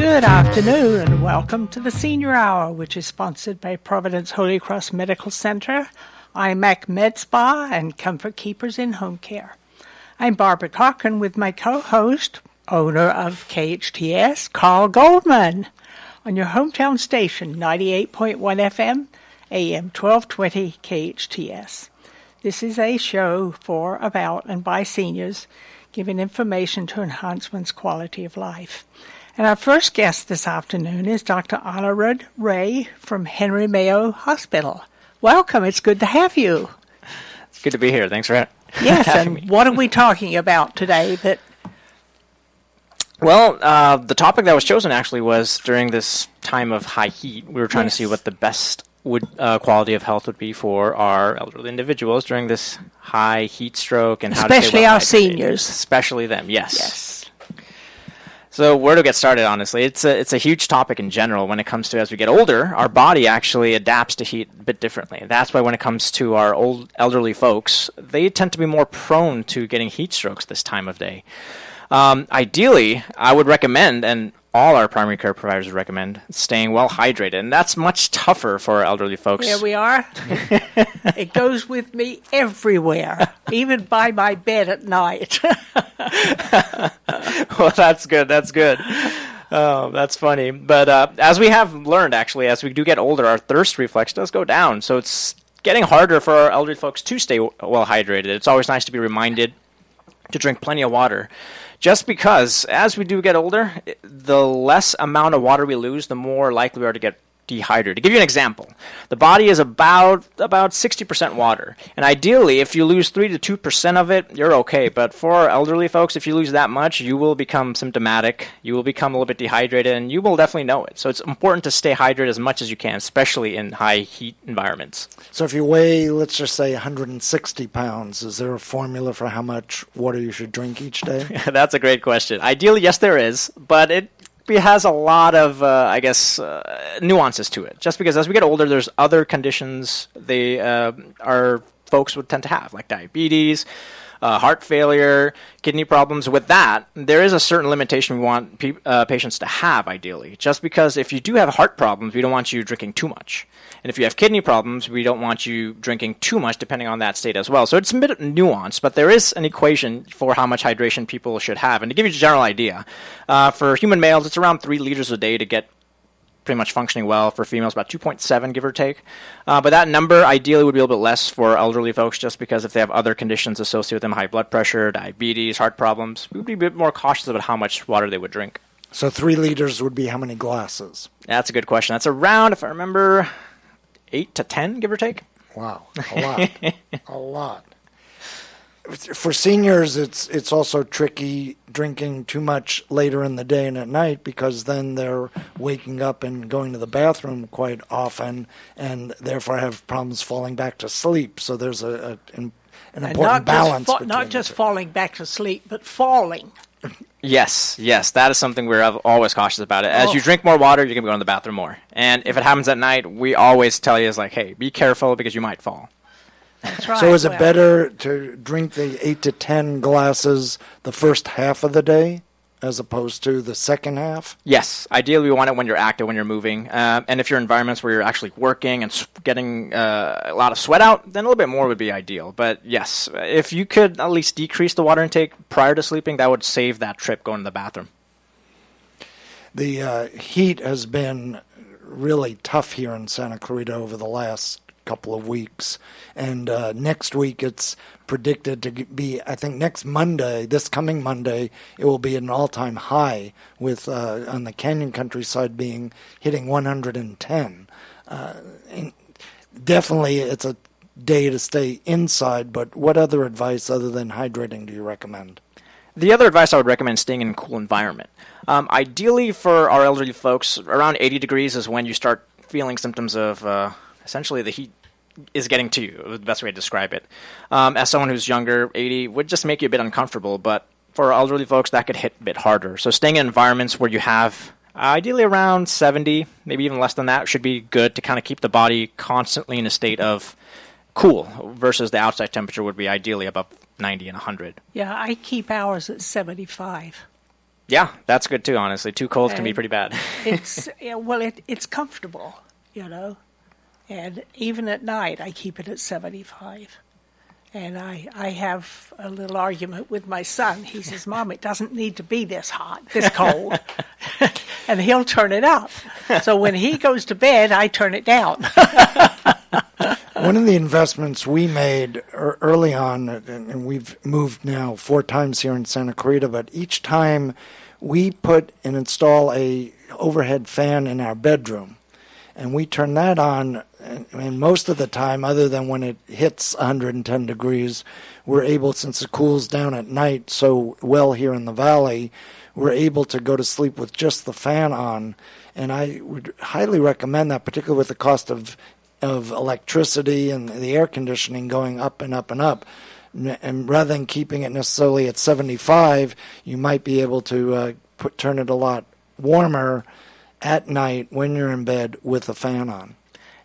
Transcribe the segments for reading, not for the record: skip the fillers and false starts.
Good afternoon and welcome to the Senior Hour, which is sponsored by Providence Holy Cross Medical Center, IMAC Med Spa, and Comfort Keepers in Home Care. I'm Barbara Cochran with my co-host, owner of KHTS, Carl Goldman, on your hometown station, 98.1 FM, AM 1220 KHTS. This is a show for, about, and by seniors, giving information to enhance one's quality of life. And our first guest this afternoon is Dr. Anirudh Rai from Henry Mayo Hospital. Welcome. It's good to have you. It's good to be here. Thanks for Yes, having and me. what are we talking about today? Well, the topic that was chosen actually was during this time of high heat. We were trying to see what the best quality of health would be for our elderly individuals during this high heat stroke, and how to Especially stay well our hydrated. seniors. Especially them, yes. Yes. So where to get started, honestly? It's a huge topic in general. When it comes to as we get older, our body actually adapts to heat a bit differently. That's why when it comes to our old elderly folks, they tend to be more prone to getting heat strokes this time of day. Ideally, I would recommend, and all our primary care providers would recommend, staying well hydrated. And that's much tougher for our elderly folks. Here we are. It goes with me everywhere, even by my bed at night. Well, that's good. That's good. Oh, that's funny. But as we have learned, actually, as we do get older, our thirst reflex does go down. So it's getting harder for our elderly folks to stay well hydrated. It's always nice to be reminded to drink plenty of water. Just because as we do get older, the less amount of water we lose, the more likely we are to get dehydrated. To give you an example, the body is about 60% water. And ideally, if you lose 3 to 2% of it, you're okay. But for our elderly folks, if you lose that much, you will become symptomatic. You will become a little bit dehydrated, and you will definitely know it. So it's important to stay hydrated as much as you can, especially in high heat environments. So if you weigh, let's just say, 160 pounds, is there a formula for how much water you should drink each day? That's a great question. Ideally, yes, there is, but it has a lot of, nuances to it. Just because as we get older, there's other conditions our folks would tend to have, like diabetes, heart failure, kidney problems. With that, there is a certain limitation we want patients to have, ideally. Just because if you do have heart problems, we don't want you drinking too much. And if you have kidney problems, we don't want you drinking too much, depending on that state as well. So it's a bit nuanced, but there is an equation for how much hydration people should have. And to give you a general idea, for human males, it's around 3 liters a day to get pretty much functioning well. For females, about 2.7, give or take. But that number ideally would be a little bit less for elderly folks, just because if they have other conditions associated with them, high blood pressure, diabetes, heart problems, we would be a bit more cautious about how much water they would drink. So 3 liters would be how many glasses? That's a good question. That's around, if I remember, 8 to 10, give or take. Wow, a lot. A lot. For seniors, it's also tricky drinking too much later in the day and at night, because then they're waking up and going to the bathroom quite often, and therefore have problems falling back to sleep. So there's an important balance. Not just falling back to sleep, but falling. Yes, that is something we're always cautious about. As you drink more water, you're going to go to the bathroom more. And if it happens at night, we always tell you, hey, be careful because you might fall. That's right. So is it better to drink the 8 to 10 glasses the first half of the day as opposed to the second half? Yes. Ideally, we want it when you're active, when you're moving. And if you're in environments where you're actually working and getting a lot of sweat out, then a little bit more would be ideal. But yes, if you could at least decrease the water intake prior to sleeping, that would save that trip going to the bathroom. The heat has been really tough here in Santa Clarita over the last couple of weeks, and next week it's predicted to be, I think this coming Monday, it will be an all-time high, with on the Canyon countryside hitting 110. Definitely it's a day to stay inside, but what other advice other than hydrating do you recommend? The other advice I would recommend is staying in a cool environment. Ideally for our elderly folks, around 80 degrees is when you start feeling symptoms of essentially the heat is getting to you, the best way to describe it. As someone who's younger, 80 would just make you a bit uncomfortable, but for elderly folks, that could hit a bit harder. So staying in environments where you have ideally around 70, maybe even less than that, should be good to kind of keep the body constantly in a state of cool, versus the outside temperature would be ideally above 90 and 100. Yeah, I keep ours at 75. Yeah, that's good too, honestly. Too cold can be And pretty bad. it's comfortable, and even at night I keep it at 75. And I have a little argument with my son. He says, Mom, it doesn't need to be this hot, this cold. And he'll turn it up. So when he goes to bed, I turn it down. One of the investments we made early on, and we've moved now 4 times here in Santa Clarita, but each time we put and install a overhead fan in our bedroom. And we turn that on, and most of the time, other than when it hits 110 degrees, we're able, since it cools down at night so well here in the valley, we're able to go to sleep with just the fan on. And I would highly recommend that, particularly with the cost of electricity and the air conditioning going up and up and up. And rather than keeping it necessarily at 75, you might be able to turn it a lot warmer at night when you're in bed with the fan on.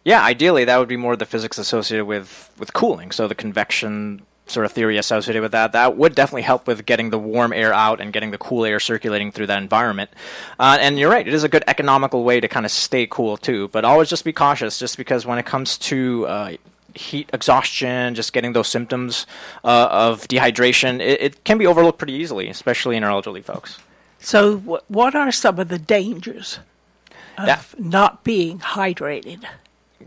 Yeah, ideally that would be more the physics associated with cooling. So the convection sort of theory associated with that would definitely help with getting the warm air out and getting the cool air circulating through that environment. And you're right, it is a good economical way to kind of stay cool too. But always just be cautious, just because when it comes to heat exhaustion, just getting those symptoms of dehydration, it can be overlooked pretty easily, especially in our elderly folks. So what are some of the dangers of not being hydrated?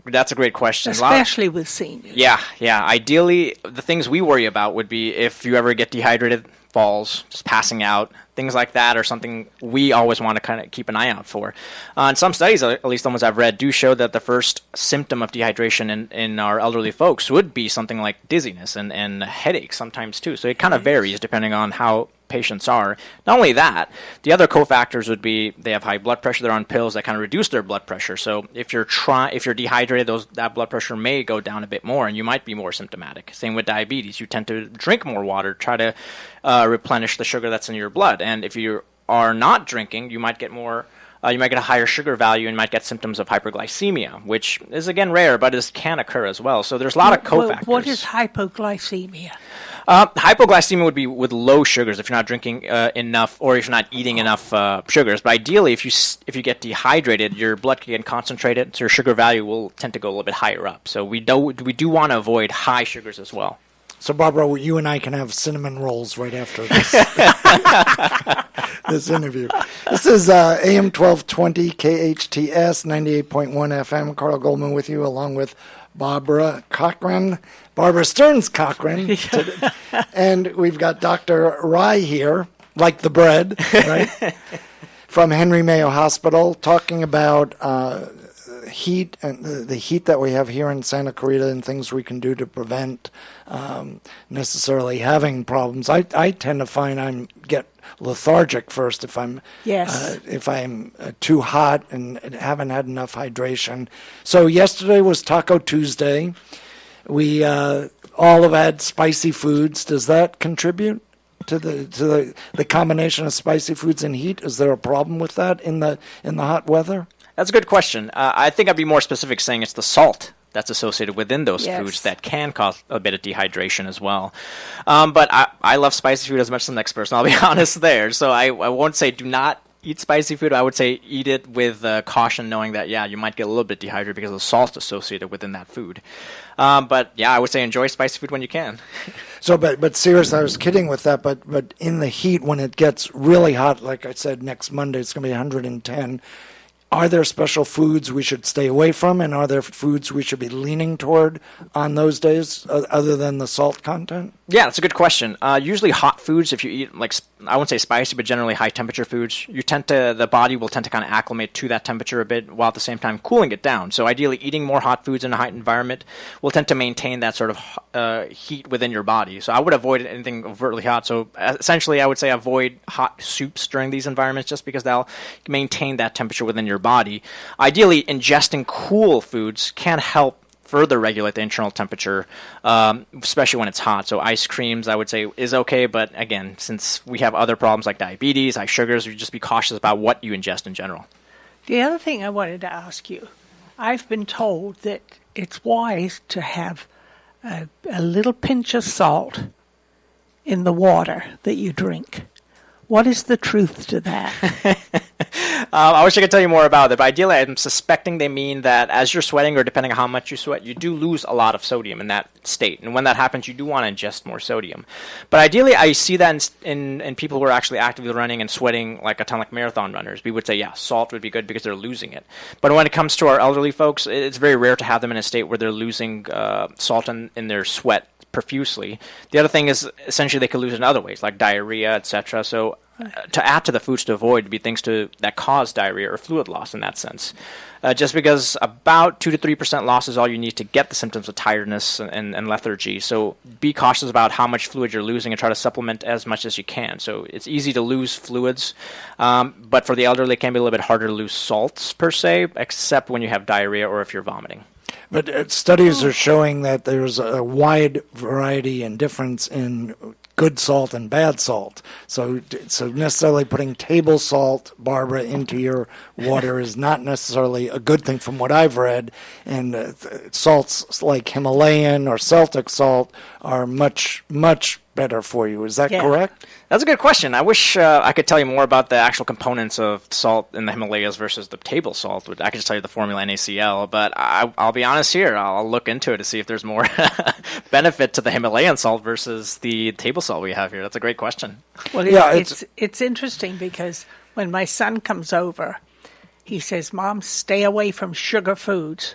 That's a great question. Especially with seniors. Yeah. Ideally, the things we worry about would be if you ever get dehydrated, falls, just passing out, things like that are something we always want to kind of keep an eye out for. And some studies, at least the ones I've read, do show that the first symptom of dehydration in our elderly folks would be something like dizziness and headaches sometimes too. So it kind of varies depending on how patients are. Not only that, the other cofactors would be they have high blood pressure, they're on pills that kind of reduce their blood pressure. So if you're dehydrated, that blood pressure may go down a bit more and you might be more symptomatic. Same with diabetes. You tend to drink more water, try to replenish the sugar that's in your blood. And if you are not drinking, you might get a higher sugar value and might get symptoms of hyperglycemia, which is again rare, but it can occur as well. So there's a lot of cofactors. What is hypoglycemia? Hypoglycemia would be with low sugars if you're not drinking enough, or if you're not eating enough sugars. But ideally, if you get dehydrated, your blood can get concentrated, so your sugar value will tend to go a little bit higher up. So we do want to avoid high sugars as well. So Barbara, you and I can have cinnamon rolls right after this this interview. This is AM 1220 KHTS 98.1 FM. Carl Goldman with you, along with Barbara Stearns Cochran. And we've got Dr. Rai here, like the bread, right? From Henry Mayo Hospital, talking about heat and the heat that we have here in Santa Clarita and things we can do to prevent necessarily having problems. I tend to find I get lethargic first if I'm too hot and haven't had enough hydration. So yesterday was Taco Tuesday. We all have had spicy foods. Does that contribute to the combination of spicy foods and heat? Is there a problem with that in the hot weather? That's a good question. I think I'd be more specific saying it's the salt that's associated within those foods that can cause a bit of dehydration as well. But I love spicy food as much as the next person, I'll be honest there. So I won't say do not eat spicy food. I would say eat it with caution, knowing that, you might get a little bit dehydrated because of the salt associated within that food. But I would say enjoy spicy food when you can. So, but seriously, I was kidding with that, but in the heat, when it gets really hot, like I said, next Monday, it's going to be 110. Are there special foods we should stay away from, and are there foods we should be leaning toward on those days other than the salt content? Yeah, that's a good question. Usually hot foods, if you eat, I wouldn't say spicy, but generally high temperature foods, the body will tend to kind of acclimate to that temperature a bit while at the same time cooling it down. So ideally eating more hot foods in a hot environment will tend to maintain that sort of heat within your body. So I would avoid anything overtly hot. So essentially I would say avoid hot soups during these environments just because they'll maintain that temperature within your body. Ideally, ingesting cool foods can help further regulate the internal temperature, especially when it's hot. So ice creams, I would say, is okay. But again, since we have other problems like diabetes, high sugars, you just be cautious about what you ingest in general. The other thing I wanted to ask you, I've been told that it's wise to have a little pinch of salt in the water that you drink. What is the truth to that? I wish I could tell you more about it, but ideally I'm suspecting they mean that as you're sweating, or depending on how much you sweat, you do lose a lot of sodium in that state. And when that happens, you do want to ingest more sodium. But ideally, I see that in people who are actually actively running and sweating like a ton, like marathon runners. We would say, yeah, salt would be good because they're losing it. But when it comes to our elderly folks, it's very rare to have them in a state where they're losing salt in their sweat profusely. The other thing is essentially they could lose it in other ways, like diarrhea, etc. So to add to the foods to avoid would be things that cause diarrhea or fluid loss in that sense. Just because about 2 to 3% loss is all you need to get the symptoms of tiredness and lethargy. So be cautious about how much fluid you're losing and try to supplement as much as you can. So it's easy to lose fluids, but for the elderly it can be a little bit harder to lose salts per se, except when you have diarrhea or if you're vomiting. But studies are showing that there's a wide variety and difference in good salt and bad salt. So necessarily putting table salt, Barbara, into your water is not necessarily a good thing from what I've read. And salts like Himalayan or Celtic salt are much, much better for you. Is that correct? That's a good question. I wish I could tell you more about the actual components of salt in the Himalayas versus the table salt. I could just tell you the formula NaCl, but I'll be honest here. I'll look into it to see if there's more benefit to the Himalayan salt versus the table salt we have here. That's a great question. Well, it's interesting because when my son comes over, he says, "Mom, stay away from sugar foods.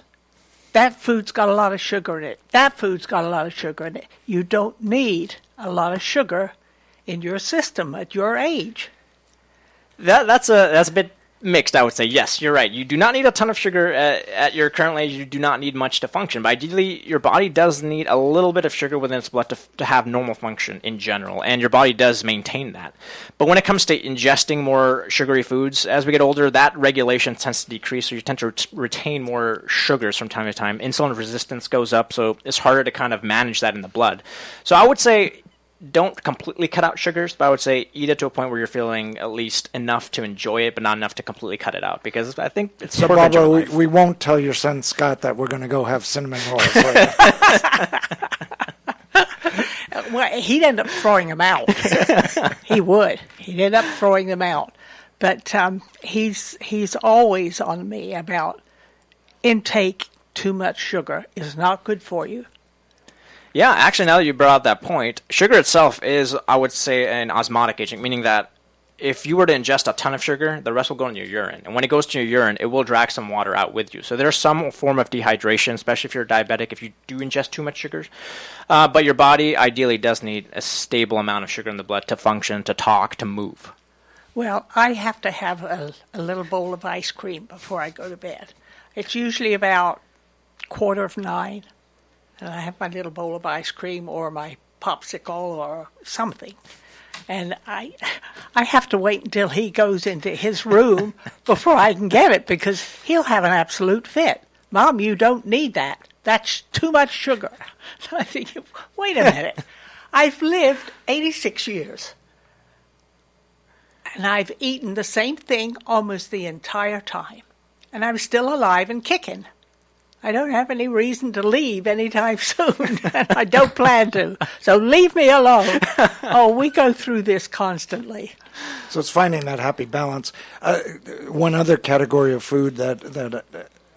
That food's got a lot of sugar in it. That food's got a lot of sugar in it. You don't need a lot of sugar in your system at your age." That's a bit mixed, I would say. Yes, you're right. You do not need a ton of sugar at your current age. You do not need much to function. But ideally, your body does need a little bit of sugar within its blood to have normal function in general, and your body does maintain that. But when it comes to ingesting more sugary foods, as we get older, that regulation tends to decrease, so you tend to retain more sugars from time to time. Insulin resistance goes up, so it's harder to kind of manage that in the blood. So I would say don't completely cut out sugars, but I would say eat it to a point where you're feeling at least enough to enjoy it, but not enough to completely cut it out, because I think it's so. Barbara, we won't tell your son Scott that we're going to go have cinnamon rolls later. Well, he'd end up throwing them out. He would. He'd end up throwing them out. But he's always on me about intake. Too much sugar is not good for you. Yeah, actually, now that you brought up that point, sugar itself is, I would say, an osmotic agent, meaning that if you were to ingest a ton of sugar, the rest will go in your urine. And when it goes to your urine, it will drag some water out with you. So there's some form of dehydration, especially if you're diabetic, if you do ingest too much sugars. But your body ideally does need a stable amount of sugar in the blood to function, to talk, to move. Well, I have to have a little bowl of ice cream before I go to bed. It's usually about 9:15. And I have my little bowl of ice cream or my popsicle or something. And I have to wait until he goes into his room before I can get it, because he'll have an absolute fit. "Mom, you don't need that. That's too much sugar." I think, wait a minute. I've lived 86 years. And I've eaten the same thing almost the entire time. And I'm still alive and kicking. I don't have any reason to leave anytime soon, and I don't plan to. So leave me alone. Oh, we go through this constantly. So it's finding that happy balance. One other category of food that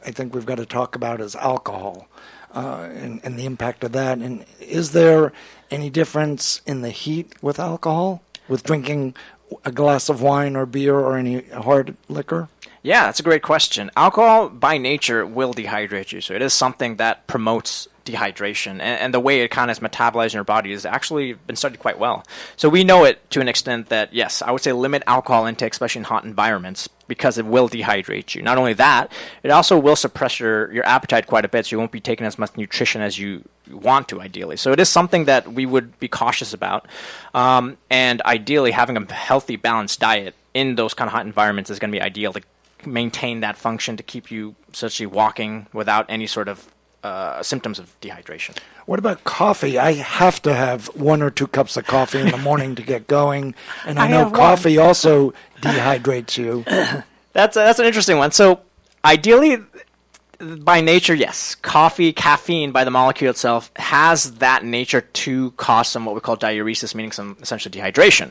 I think we've got to talk about is alcohol and the impact of that. And is there any difference in the heat with alcohol, with drinking a glass of wine or beer or any hard liquor? Yeah, that's a great question. Alcohol, by nature, will dehydrate you. So it is something that promotes dehydration. And the way it kind of is metabolized in your body has actually been studied quite well. So we know it to an extent that, yes, I would say limit alcohol intake, especially in hot environments, because it will dehydrate you. Not only that, it also will suppress your appetite quite a bit, so you won't be taking as much nutrition as you want to, ideally. So it is something that we would be cautious about. And ideally, having a healthy, balanced diet in those kind of hot environments is going to be ideal to maintain that function, to keep you essentially walking without any sort of symptoms of dehydration. What about coffee? I have to have 1 or 2 cups of coffee in the morning to get going, and I know coffee also dehydrates you. That's an interesting one. So ideally, By nature, yes. Coffee, caffeine, by the molecule itself, has that nature to cause some what we call diuresis, meaning some essentially dehydration.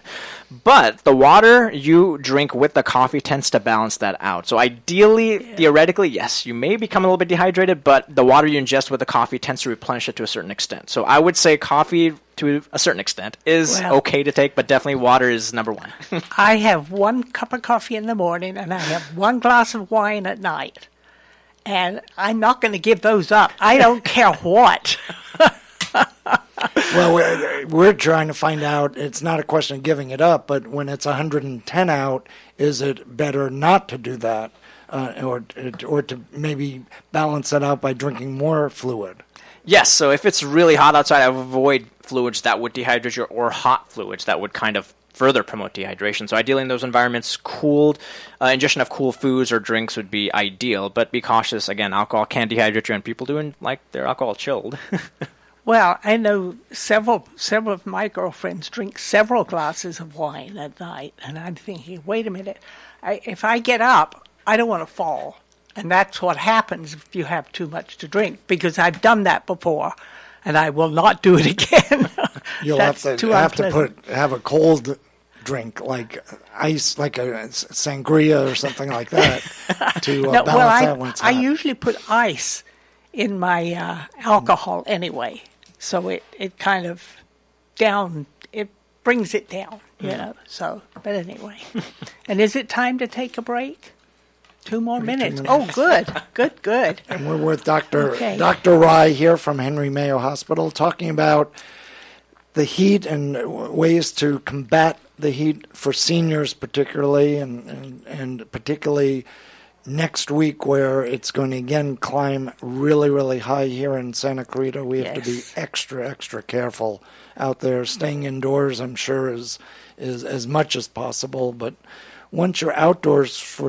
But the water you drink with the coffee tends to balance that out. So ideally, theoretically, yes, you may become a little bit dehydrated, but the water you ingest with the coffee tends to replenish it to a certain extent. So I would say coffee, to a certain extent, is okay to take, but definitely water is number one. I have 1 cup of coffee in the morning, and I have 1 glass of wine at night. And I'm not going to give those up. I don't care what. Well, we're trying to find out, it's not a question of giving it up, but when it's 110 out, is it better not to do that or to maybe balance it out by drinking more fluid? Yes, so if it's really hot outside, I would avoid fluids that would dehydrate you or hot fluids that would kind of further promote dehydration. So ideally in those environments, cooled ingestion of cool foods or drinks would be ideal, but be cautious. Again, alcohol can dehydrate you, and people doing like their alcohol chilled. Well, I know several of my girlfriends drink several glasses of wine at night, and I'm thinking, wait a minute, if I get up, I don't want to fall. And that's what happens if you have too much to drink, because I've done that before, and I will not do it again. You'll have to have a cold drink, like ice, like a sangria or something like that, to balance that when it's hot. I usually put ice in my alcohol anyway, so it kind of it brings it down, you know. So, but anyway, and is it time to take a break? 2 more minutes. Oh, good. And we're with Dr. Rai here from Henry Mayo Hospital, talking about the heat and ways to combat the heat for seniors particularly, and particularly next week where it's going to again climb really, really high here in Santa Clarita. We have to be extra careful out there. Staying indoors, I'm sure, is as much as possible, but once you're outdoors,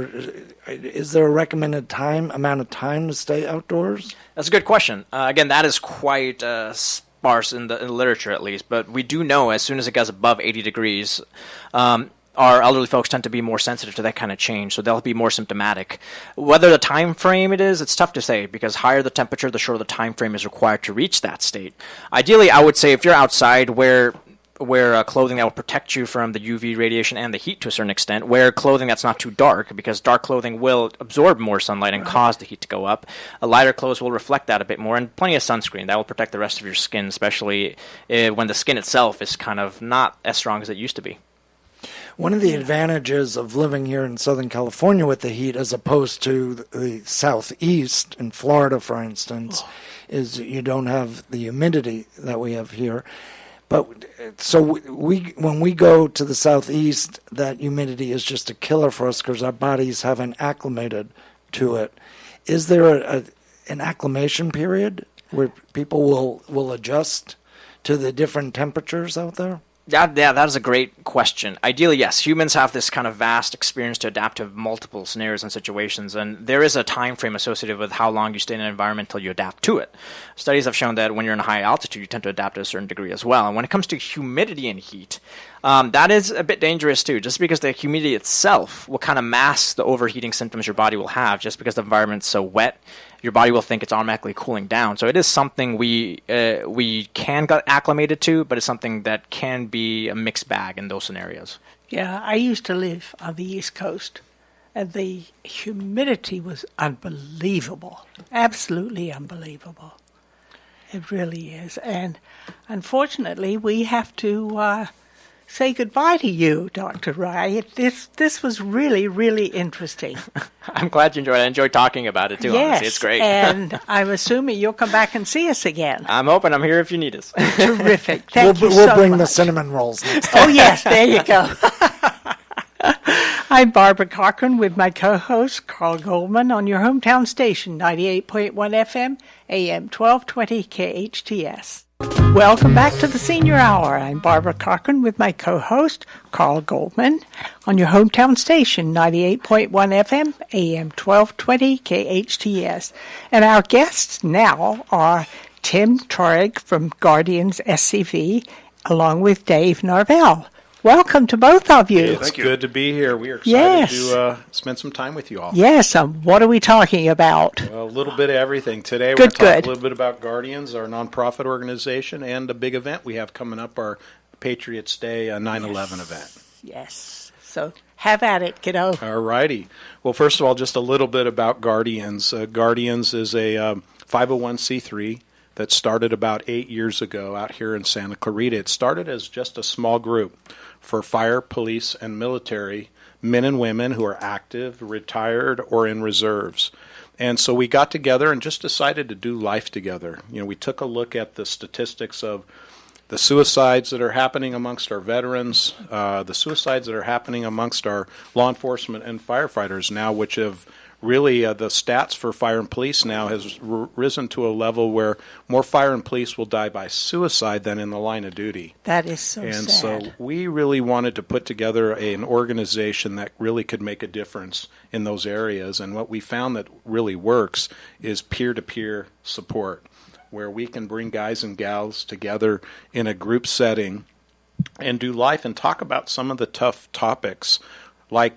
is there a recommended amount of time to stay outdoors? That's a good question. Again, that is quite sparse in the literature, at least. But we do know as soon as it gets above 80 degrees, our elderly folks tend to be more sensitive to that kind of change, so they'll be more symptomatic. Whether the time frame it's tough to say, because higher the temperature, the shorter the time frame is required to reach that state. Ideally, I would say if you're outside, wear clothing that will protect you from the UV radiation and the heat to a certain extent. Wear clothing that's not too dark, because dark clothing will absorb more sunlight and cause the heat to go up. Lighter clothes will reflect that a bit more, and plenty of sunscreen. That will protect the rest of your skin, especially when the skin itself is kind of not as strong as it used to be. One of the advantages of living here in Southern California with the heat, as opposed to the southeast in Florida, for instance, is you don't have the humidity that we have here. But so when we go to the southeast, that humidity is just a killer for us because our bodies haven't acclimated to it. Is there an acclimation period where people will adjust to the different temperatures out there? Yeah, that is a great question. Ideally, yes. Humans have this kind of vast experience to adapt to multiple scenarios and situations, and there is a time frame associated with how long you stay in an environment until you adapt to it. Studies have shown that when you're in a high altitude, you tend to adapt to a certain degree as well. And when it comes to humidity and heat, that is a bit dangerous too, just because the humidity itself will kind of mask the overheating symptoms your body will have, just because the environment's so wet. Your body will think it's automatically cooling down. So it is something we can get acclimated to, but it's something that can be a mixed bag in those scenarios. Yeah, I used to live on the East Coast, and the humidity was unbelievable, absolutely unbelievable. It really is. And unfortunately, we have to say goodbye to you, Dr. Rai. This was really, really interesting. I'm glad you enjoyed it. I enjoyed talking about it, too, honestly. It's great. And I'm assuming you'll come back and see us again. I'm hoping. I'm here if you need us. Terrific. Thank you so much. We'll bring the cinnamon rolls next time. Oh, yes, there you go. I'm Barbara Cochran with my co-host, Carl Goldman, on your hometown station, 98.1 FM, AM 1220 KHTS. Welcome back to the Senior Hour. I'm Barbara Cochran with my co-host, Carl Goldman, on your hometown station, 98.1 FM, AM 1220 KHTS. And our guests now are Tim Trorrig from Guardians SCV, along with Dave Narvell. Welcome to both of you. It's good to be here. We are excited Yes. to spend some time with you all. Yes, what are we talking about? Well, a little bit of everything. Today we're Good, going to talk good. a little bit about Guardians, our nonprofit organization, and a big event we have coming up, our Patriots Day 9/11 event. Yes. So have at it, kiddo. All righty. Well, first of all, just a little bit about Guardians. Guardians is a 501c3 that started about 8 years ago out here in Santa Clarita. It started as just a small group for fire, police, and military men and women who are active, retired, or in reserves. And so we got together and just decided to do life together. You know, we took a look at the statistics of the suicides that are happening amongst our veterans, the suicides that are happening amongst our law enforcement and firefighters now, which have really the stats for fire and police now has risen to a level where more fire and police will die by suicide than in the line of duty. That is so And sad. so we really wanted to put together an organization that really could make a difference in those areas. And what we found that really works is peer-to-peer support, where we can bring guys and gals together in a group setting and do life and talk about some of the tough topics like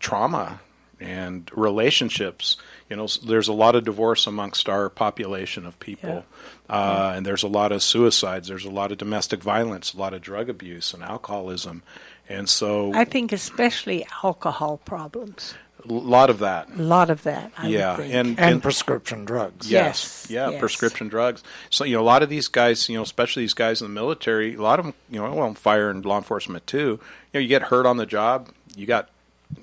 trauma and relationships. You know, there's a lot of divorce amongst our population of people, and there's a lot of suicides. There's a lot of domestic violence, a lot of drug abuse and alcoholism, and so I think especially alcohol problems. a lot of that. A lot of that, I Yeah, would think. And prescription drugs. Yes, Yeah, yes. prescription drugs. So, you know, a lot of these guys, you know, especially these guys in the military, a lot of them, you know, well, fire and law enforcement too, you know, you get hurt on the job, you got,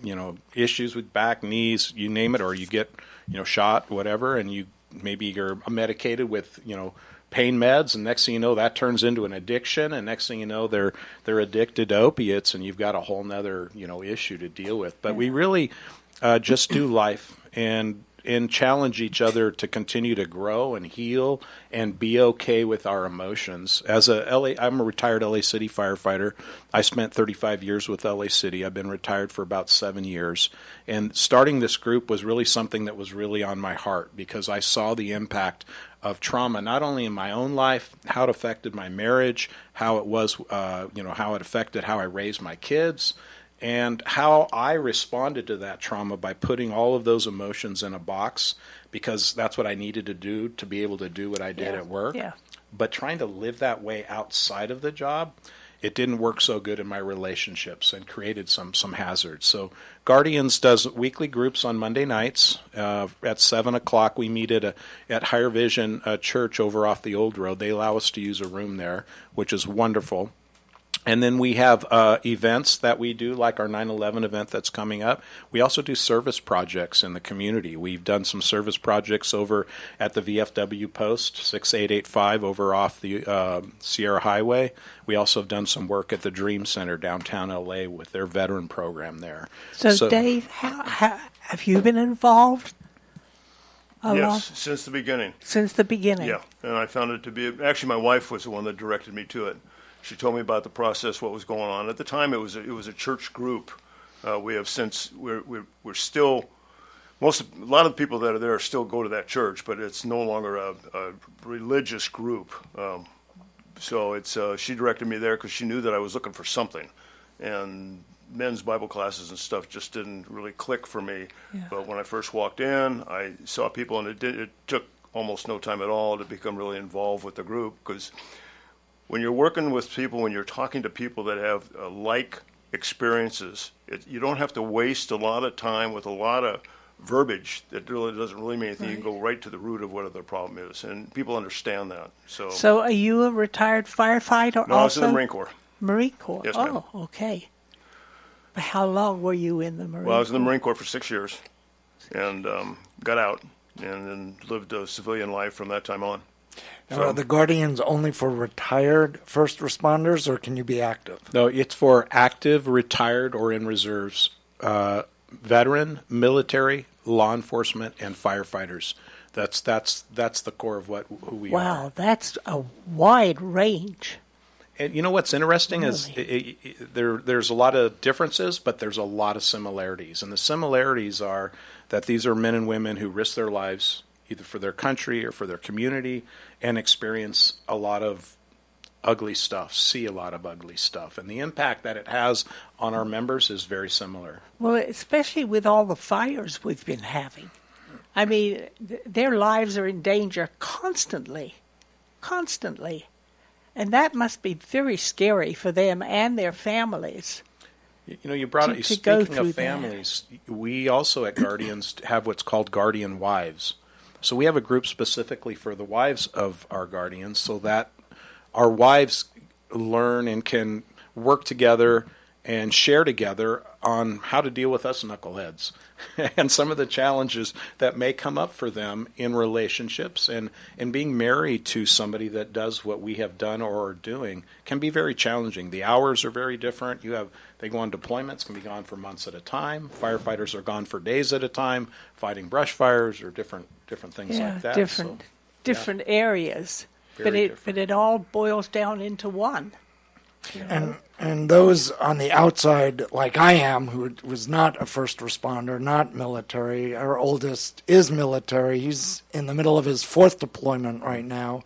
you know, issues with back, knees, you name it, or you get, you know, shot, whatever, and you're medicated with, you know, pain meds, and next thing you know, that turns into an addiction, and next thing you know, they're addicted to opiates, and you've got a whole nother, you know, issue to deal with. But we really just do life and challenge each other to continue to grow and heal and be okay with our emotions. I'm a retired LA City firefighter. I spent 35 years with LA City. I've been retired for about 7 years. And starting this group was really something that was really on my heart because I saw the impact of trauma, not only in my own life, how it affected my marriage, how it was, how it affected how I raised my kids, and how I responded to that trauma by putting all of those emotions in a box because that's what I needed to do to be able to do what I did at work. Yeah. But trying to live that way outside of the job, it didn't work so good in my relationships and created some hazards. So Guardians does weekly groups on Monday nights. At 7 o'clock, we meet at Higher Vision Church over off the old road. They allow us to use a room there, which is wonderful. And then we have events that we do, like our 9/11 event that's coming up. We also do service projects in the community. We've done some service projects over at the VFW post, 6885, over off the Sierra Highway. We also have done some work at the Dream Center downtown LA with their veteran program there. So Dave, how have you been involved? Yes, since the beginning. Since the beginning. Yeah, and I found it to be, actually my wife was the one that directed me to it. She told me about the process, what was going on. At the time, it was a church group. We have since we're still a lot of the people that are there still go to that church, but it's no longer a religious group. So it's she directed me there because she knew that I was looking for something, and men's Bible classes and stuff just didn't really click for me. Yeah. But when I first walked in, I saw people, and it took almost no time at all to become really involved with the group because. When you're working with people, when you're talking to people that have like experiences, you don't have to waste a lot of time with a lot of verbiage that really doesn't really mean anything. Right. You can go right to the root of what the problem is, and people understand that. So are you a retired firefighter no, also? I was in the Marine Corps. Marine Corps? Yes, ma'am. Oh, okay. But how long were you in the Marine Corps? Well, I was in the Marine Corps for 6 years and got out and then lived a civilian life from that time on. Now, are the Guardians only for retired first responders, or can you be active? No, it's for active, retired, or in reserves, veteran, military, law enforcement, and firefighters. That's the core of who we are. Wow, that's a wide range. And you know what's interesting Really? is there's a lot of differences, but there's a lot of similarities. And the similarities are that these are men and women who risk their lives either for their country or for their community and experience a lot of ugly stuff, see a lot of ugly stuff, and the impact that it has on our members is very similar. Well, especially with all the fires we've been having. I mean, their lives are in danger constantly. And that must be very scary for them and their families. You know, you brought it. To go Speaking through of families, we also at Guardians have what's called Guardian Wives. So we have a group specifically for the wives of our guardians, so that our wives learn and can work together and share together on how to deal with us knuckleheads and some of the challenges that may come up for them in relationships, and being married to somebody that does what we have done or are doing can be very challenging. The hours are very different. They go on deployments, can be gone for months at a time. Firefighters are gone for days at a time, fighting brush fires or different things like that. Different areas. But it all boils down into one. You know? And those on the outside, like I am, who was not a first responder, not military. Our oldest is military. He's in the middle of his 4th deployment right now,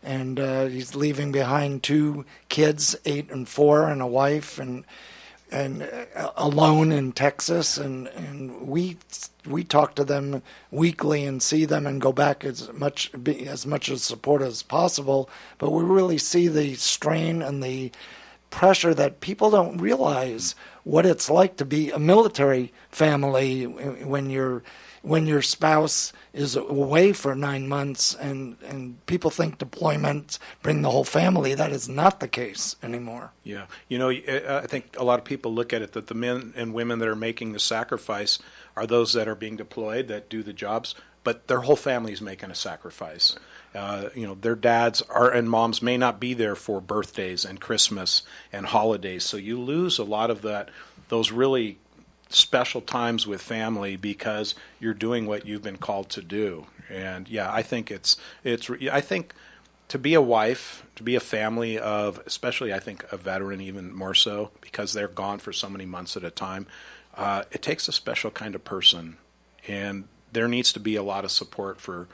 and he's leaving behind 2 kids, 8 and 4, and a wife, and alone in Texas. And we talk to them weekly and see them and go back as much as support as possible. But we really see the strain and the pressure that people don't realize what it's like to be a military family when your spouse is away for 9 months, and people think deployments bring the whole family. That is not the case anymore. Yeah. You know, I think a lot of people look at it that the men and women that are making the sacrifice are those that are being deployed, that do the jobs, but their whole family is making a sacrifice. Their dads and moms may not be there for birthdays and Christmas and holidays, so you lose a lot of those really special times with family because you're doing what you've been called to do. And yeah, I think I think to be a wife, to be a family of, especially I think a veteran even more so, because they're gone for so many months at a time, it takes a special kind of person, and there needs to be a lot of support for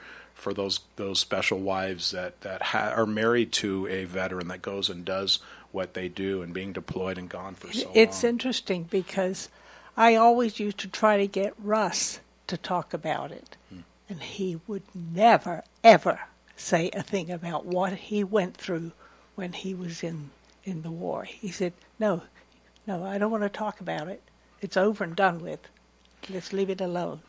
those special wives that are married to a veteran that goes and does what they do, and being deployed and gone for so long. It's interesting because I always used to try to get Russ to talk about it, and he would never, ever say a thing about what he went through when he was in the war. He said, no, I don't want to talk about it. It's over and done with. Let's leave it alone.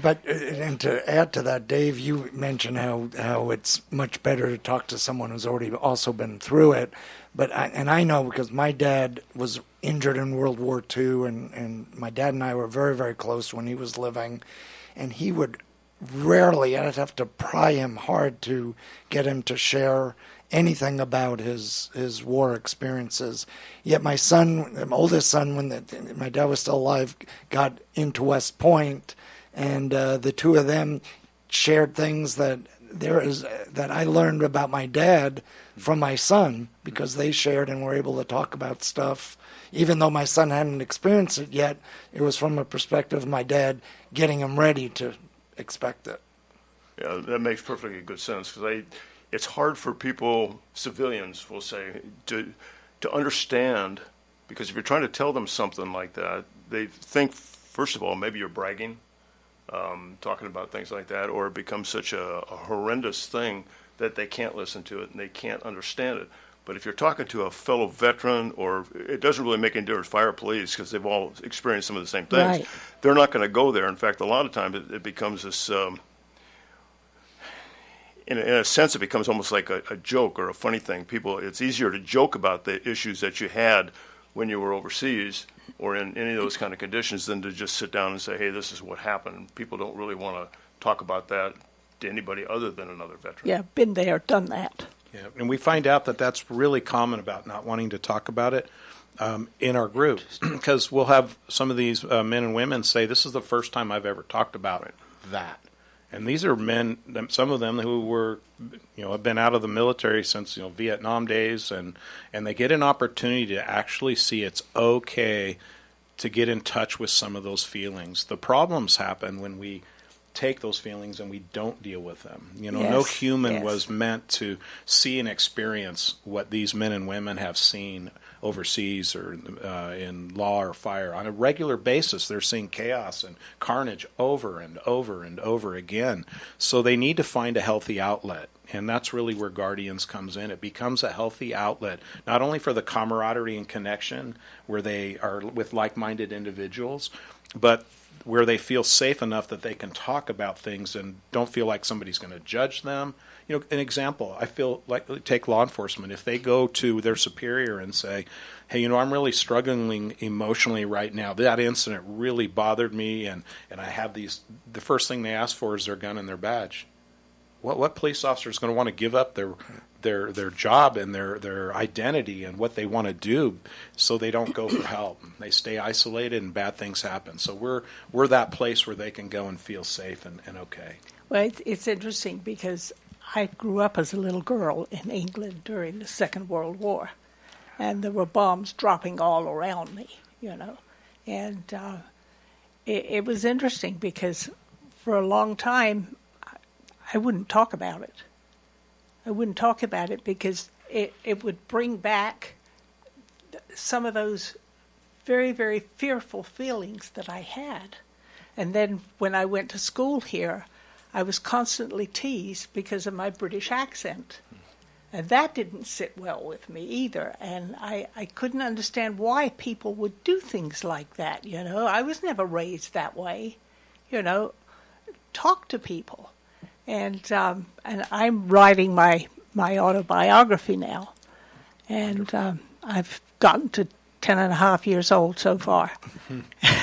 But and to add to that, Dave, you mentioned how it's much better to talk to someone who's already also been through it. But I know because my dad was injured in World War II, and my dad and I were very, very close when he was living, and he would rarely, I'd have to pry him hard to get him to share anything about his war experiences. Yet my oldest son, when my dad was still alive, got into West Point. And the two of them shared things that I learned about my dad from my son, because they shared and were able to talk about stuff. Even though my son hadn't experienced it yet, it was from a perspective of my dad getting him ready to expect it. Yeah, that makes perfectly good sense, because it's hard for people, civilians, we'll say, to understand, because if you're trying to tell them something like that, they think, first of all, maybe you're bragging. Talking about things like that, or it becomes such a horrendous thing that they can't listen to it and they can't understand it. But if you're talking to a fellow veteran, or it doesn't really make any difference, fire, police, because they've all experienced some of the same things, right, they're not going to go there. In fact, a lot of times it becomes this, in a sense, it becomes almost like a joke or a funny thing. It's easier to joke about the issues that you had when you were overseas or in any of those kind of conditions than to just sit down and say, hey, this is what happened. People don't really want to talk about that to anybody other than another veteran. Yeah, been there, done that. Yeah, and we find out that that's really common about not wanting to talk about it in our group, because we'll have some of these men and women say, this is the first time I've ever talked about that. And these are men, some of them who were, have been out of the military since, Vietnam days, and they get an opportunity to actually see it's okay to get in touch with some of those feelings. The problems happen when we take those feelings and we don't deal with them. No Yes, human yes. was meant to see and experience what these men and women have seen overseas or in law or fire. On a regular basis, they're seeing chaos and carnage over and over and over again. So they need to find a healthy outlet. And that's really where Guardians comes in. It becomes a healthy outlet, not only for the camaraderie and connection where they are with like-minded individuals, but where they feel safe enough that they can talk about things and don't feel like somebody's going to judge them. An example, I feel like, take law enforcement. If they go to their superior and say, hey, I'm really struggling emotionally right now. That incident really bothered me, and I have these, the first thing they ask for is their gun and their badge. What police officer is going to want to give up their job and their identity and what they want to do so they don't go for help? They stay isolated and bad things happen. So we're that place where they can go and feel safe and okay. Well, it's interesting because I grew up as a little girl in England during the Second World War, and there were bombs dropping all around me, And it was interesting because for a long time I wouldn't talk about it. I wouldn't talk about it because it would bring back some of those very, very fearful feelings that I had. And then when I went to school here, I was constantly teased because of my British accent. And that didn't sit well with me either. And I couldn't understand why people would do things like that, I was never raised that way, Talk to people. And I'm writing my autobiography now. And I've gotten to 10 and a half years old so far. Well,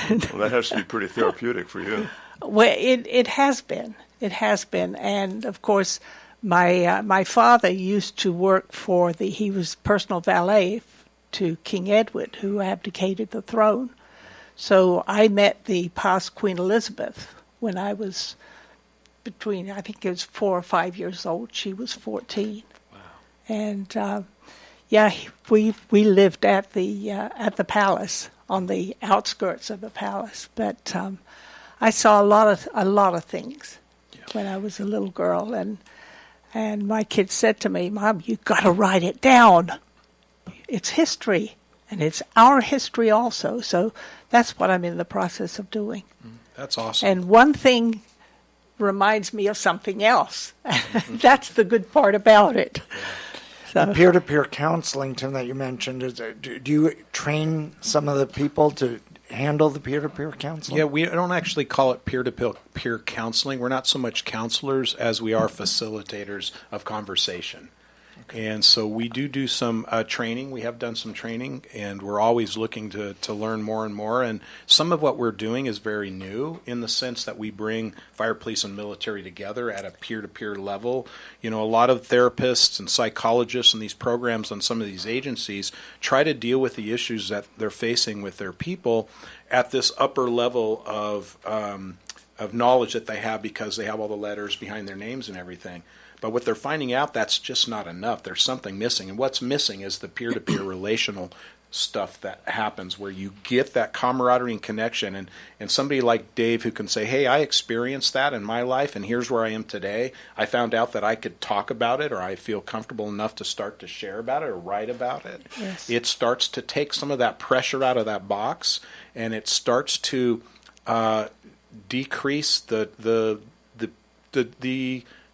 that has to be pretty therapeutic for you. Well, it has been. It has been. And, of course, my father used to work he was personal valet to King Edward, who abdicated the throne. So I met the past Queen Elizabeth when I was I think it was 4 or 5 years old. She was 14. Wow. And, we lived at the palace, on the outskirts of the palace. But I saw a lot of things when I was a little girl, and my kids said to me, "Mom, you've got to write it down. It's history, and it's our history also." So that's what I'm in the process of doing. That's awesome. And one thing reminds me of something else. That's the good part about it. The peer-to-peer counseling, Tim, that you mentioned, do you train some of the people to handle the peer-to-peer counseling? Yeah, we don't actually call it peer-to-peer counseling. We're not so much counselors as we are facilitators of conversation. Okay. And so we do some training. We have done some training, and we're always looking to learn more and more. And some of what we're doing is very new in the sense that we bring fire, police, and military together at a peer-to-peer level. A lot of therapists and psychologists in these programs on some of these agencies try to deal with the issues that they're facing with their people at this upper level of knowledge that they have because they have all the letters behind their names and everything. But what they're finding out, that's just not enough. There's something missing. And what's missing is the peer-to-peer relational stuff that happens where you get that camaraderie and connection. And somebody like Dave who can say, hey, I experienced that in my life, and here's where I am today. I found out that I could talk about it, or I feel comfortable enough to start to share about it or write about it. Yes. It starts to take some of that pressure out of that box, and it starts to decrease the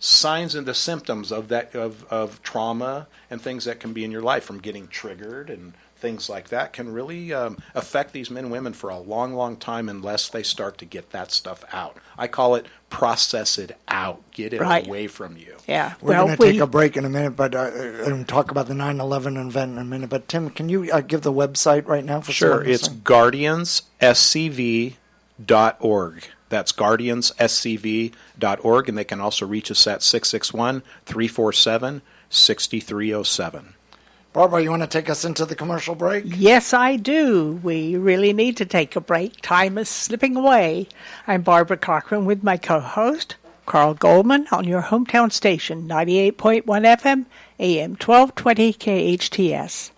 signs and the symptoms of that of trauma and things that can be in your life from getting triggered and things like that can really affect these men and women for a long, long time unless they start to get that stuff out. I call it process it out, get it away from you. Yeah, we're going to take a break in a minute, but and talk about the 9/11 event in a minute. But Tim, can you give the website right now for sure? It's guardiansscv.org. That's guardiansscv.org, and they can also reach us at 661-347-6307. Barbara, you want to take us into the commercial break? Yes, I do. We really need to take a break. Time is slipping away. I'm Barbara Cochran with my co-host, Carl Goldman, on your hometown station, 98.1 FM, AM 1220 KHTS.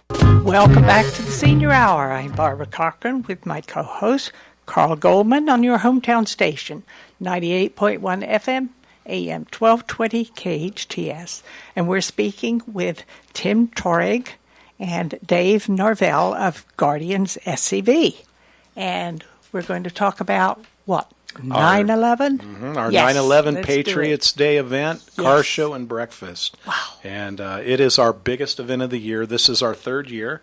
Welcome back to the Senior Hour. I'm Barbara Cochran with my co-host, Carl Goldman on your hometown station, 98.1 FM, AM 1220 KHTS. And we're speaking with Tim Torrig and Dave Norvell of Guardians SCV. And we're going to talk about what? 9/11? Our Yes, 9/11 let's Patriots Day event, car show and breakfast. Wow. And it is our biggest event of the year. This is our third year.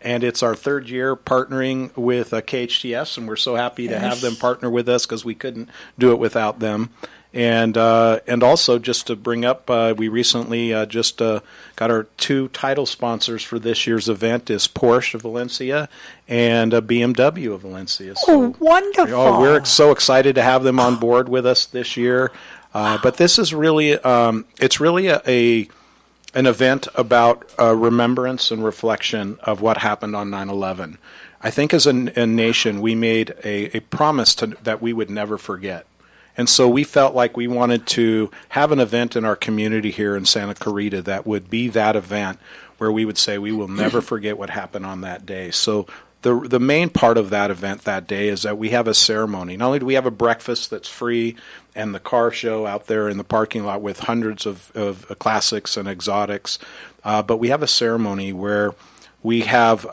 And it's our third year partnering with KHTS, and we're so happy to have them partner with us because we couldn't do it without them. And also, just to bring up, we recently just got our two title sponsors for this year's event is Porsche of Valencia and BMW of Valencia. So, wonderful. we're so excited to have them on board with us this year. But this is really, it's really an event about remembrance and reflection of what happened on 9/11. I think as a nation, we made a promise that we would never forget. And so we felt like we wanted to have an event in our community here in Santa Clarita that would be that event where we would say we will never forget what happened on that day. So the main part of that event that day is that we have a ceremony. Not only do we have a breakfast that's free and the car show out there in the parking lot with hundreds of classics and exotics, but we have a ceremony where we have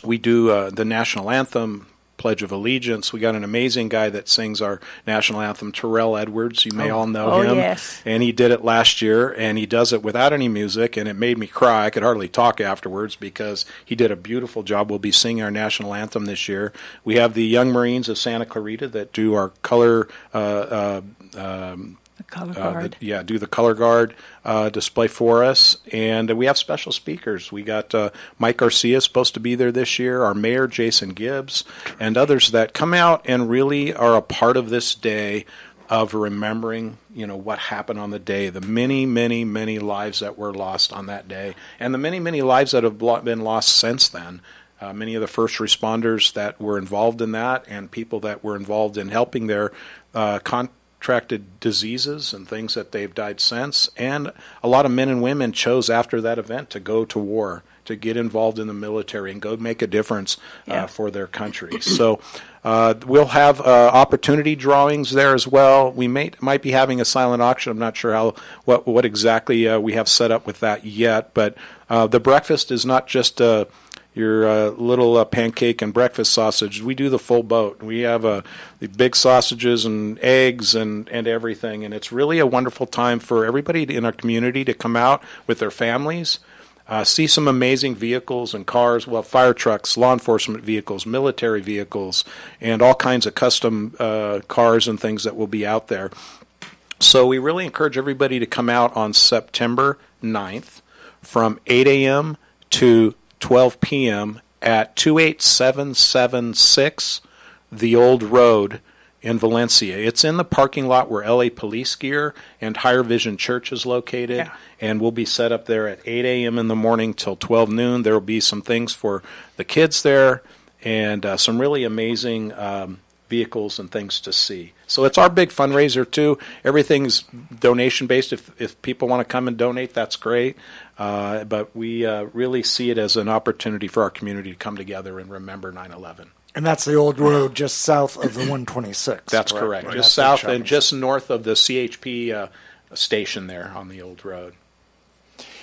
we do the national anthem, Pledge of Allegiance. We got an amazing guy that sings our national anthem, Terrell Edwards. You may all know him. Yes. And he did it last year, and he does it without any music, and it made me cry. I could hardly talk afterwards because he did a beautiful job. We'll be singing our national anthem this year. We have the Young Marines of Santa Clarita that do our color Color guard. do the color guard display for us, and we have special speakers. We got Mike Garcia supposed to be there this year, our mayor Jason Gibbs, and others that come out and really are a part of this day of remembering, what happened on the day, the many, many, many lives that were lost on that day, and the many, many lives that have been lost since then. Many of the first responders that were involved in that, and people that were involved in helping their contracted diseases and things that they've died since, and a lot of men and women chose after that event to go to war, to get involved in the military and go make a difference for their country. So we'll have opportunity drawings there as well. We might be having a silent auction. I'm not sure what exactly we have set up with that yet, but the breakfast is not just your little pancake and breakfast sausage. We do the full boat. We have the big sausages and eggs and everything, and it's really a wonderful time for everybody in our community to come out with their families, see some amazing vehicles and cars, fire trucks, law enforcement vehicles, military vehicles, and all kinds of custom cars and things that will be out there. So we really encourage everybody to come out on September 9th from 8 a.m. to 12 p.m. at 28776 The Old Road in Valencia. It's in the parking lot where LA Police Gear and Higher Vision Church is located, and we'll be set up there at 8 a.m. in the morning till 12 noon. There will be some things for the kids there and some really amazing vehicles and things to see. So it's our big fundraiser too. Everything's donation based. If people want to come and donate, that's great. But we really see it as an opportunity for our community to come together and remember 9/11. And that's the old road just south of the 126. That's correct. Just south and just north of the CHP station there on the old road.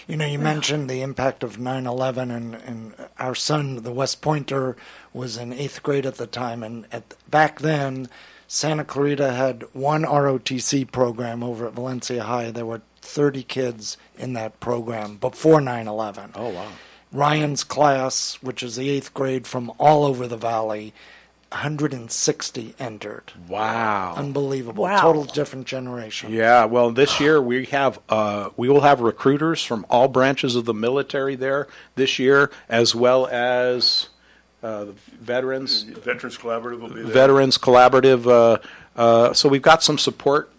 You mentioned the impact of 9/11, and our son, the West Pointer, was in 8th grade at the time. And back then, Santa Clarita had one ROTC program over at Valencia High. There were 30 kids in that program before 9/11. Oh, wow. Ryan's class, which is the 8th grade from all over the valley, 160 entered. Wow. Unbelievable. Wow. Total different generation. Yeah, well, this year we will have recruiters from all branches of the military there this year, as well as veterans. Veterans Collaborative will be there. Veterans Collaborative. So we've got some support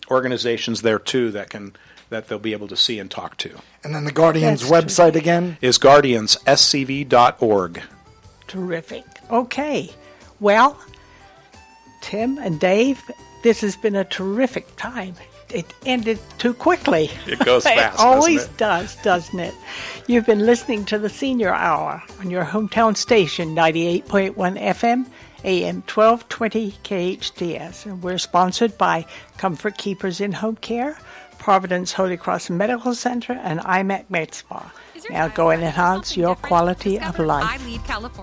organizations there too that they'll be able to see and talk to. And then the Guardians That's website again? Is guardiansscv.org. Terrific. Okay. Well, Tim and Dave, this has been a terrific time. It ended too quickly. It goes fast, It always doesn't it? doesn't it? You've been listening to the Senior Hour on your hometown station, 98.1 FM, AM 1220 KHTS. And we're sponsored by Comfort Keepers in Home Care, Providence Holy Cross Medical Center, and IMAC Med Spa. Now go and enhance your quality of life. I lead California.